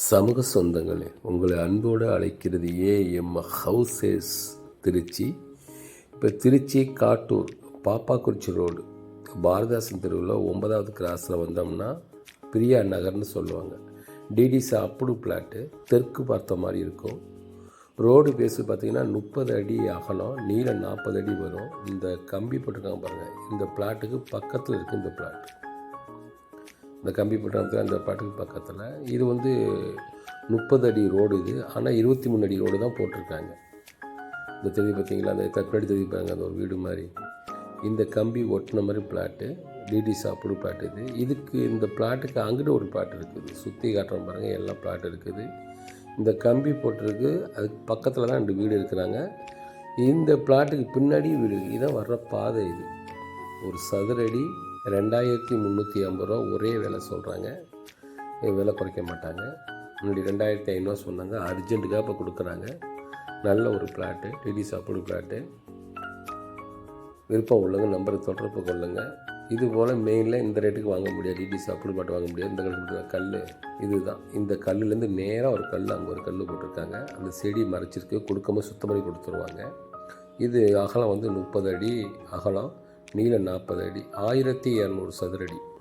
சமூக சொந்தங்களே, உங்களை அன்போடு அழைக்கிறது ஏஎம் ஹவுசஸ் திருச்சி. இப்போ திருச்சி காட்டூர் பாப்பாக்குறிச்சி ரோடு பாரதாசன் தெருவில் 9வது கிராஸில் வந்தோம்னா பிரியா நகர்னு சொல்லுவாங்க. டிடிசி அப்ரூவ் பிளாட்டு, தெற்கு பார்த்த மாதிரி இருக்கும். ரோடு பேஸு பார்த்திங்கன்னா 30 அடி அகலம், நீளம் 40 அடி வரும். இந்த கம்பி போட்டிருக்காங்க பாருங்கள், இந்த பிளாட்டுக்கு பக்கத்தில் இருக்குது. இந்த பிளாட் இந்த கம்பி போட்டிருக்க அந்த பிளாட்டுக்கு பக்கத்தில் இது 30 அடி ரோடு இது. ஆனால் 23 அடி ரோடு தான் போட்டிருக்காங்க. இந்த தெருவு பார்த்திங்களா, அந்த தற்கொலை தெருவு பாருங்க, அந்த ஒரு வீடு மாதிரி இந்த கம்பி ஒட்டின மாதிரி பிளாட்டு. டிடிசி அப்ரூவ் பிளாட் இது. இதுக்கு இந்த பிளாட்டுக்கு அங்கிட்ட ஒரு பிளாட் இருக்குது, சுற்றி காட்டுறோம் பாருங்கள், எல்லா பிளாட் இருக்குது. இந்த கம்பி போட்டிருக்கு, அதுக்கு பக்கத்தில் தான் 2 வீடு இருக்கிறாங்க. இந்த பிளாட்டுக்கு பின்னாடி வீடு. இதான் வர்ற பாதை. இது ஒரு சதுரடி 2350 ரூபா ஒரே விலை சொல்கிறாங்க. விலை குறைக்க மாட்டாங்க. முன்னாடி 2500 சொன்னாங்க, அர்ஜென்ட்டுக்காக இப்போ கொடுக்குறாங்க. நல்ல ஒரு பிளாட்டு, டிடிசி அப்ரூவ் பிளாட்டு. விருப்பம் உள்ளவங்க நம்பருக்கு தொடர்பு கொள்ளுங்க. இது போல் மெயினில் இந்த ரேட்டுக்கு வாங்க முடியாது, டிடிசி அப்ரூவ் பிளாட் வாங்க முடியாது. இந்த கல் இதுதான். இந்த கல்லுலேருந்து நேராக ஒரு கல், அங்கே ஒரு கல் போட்டிருக்காங்க. அந்த செடி மறைச்சிருக்கு, கொடுக்கும்போது சுத்தம் பண்ணி கொடுத்துருவாங்க. இது அகலம் 30 அடி அகலம், நீளம் 40 அடி, 1200 சதுரடி.